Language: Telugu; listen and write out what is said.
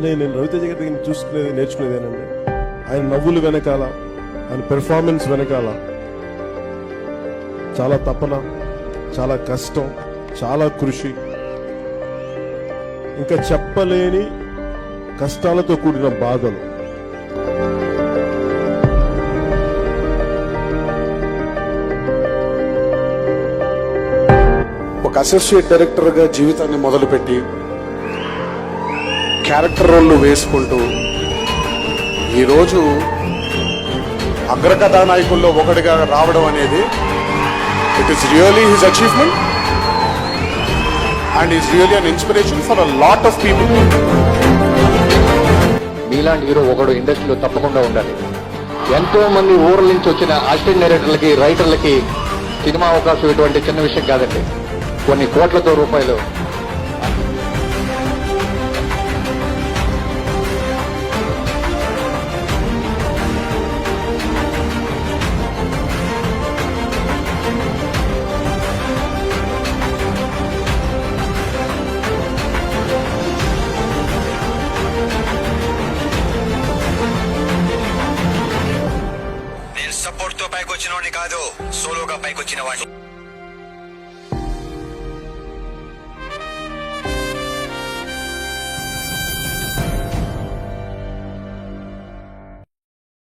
నేను రవితేజ గారి దగ్గర చూసుకునేది నేర్చుకునేదేనండి, ఆయన నవ్వులు వెనకాల, ఆయన పెర్ఫార్మెన్స్ వెనకాల చాలా తపన, చాలా కష్టం, చాలా కృషి, ఇంకా చెప్పలేని కష్టాలతో కూడిన బాధలు. ఒక అసోసియేట్ డైరెక్టర్ గా జీవితాన్ని మొదలుపెట్టి క్యారెక్టర్ రోల్లు వేసుకుంటూ ఈరోజు అగ్రకథానాయకుల్లో ఒకటిగా రావడం అనేది it is really his achievement and is really an inspiration for a lot of people. మీలాంటి హీరో ఒకడు ఇండస్ట్రీలో తప్పకుండా ఉండాలి. ఎంతో మంది ఊర్ల నుంచి వచ్చిన అసిస్టెంట్ డైరెక్టర్లకి, రైటర్లకి సినిమా అవకాశం ఇటువంటి చిన్న విషయం కాదండి. కొన్ని కోట్లతో రూపాయలు. నేను సపోర్ట్ తో పైకి వచ్చిన వాడిని కాదు, సోలోగా పైకి వచ్చిన వాడిని.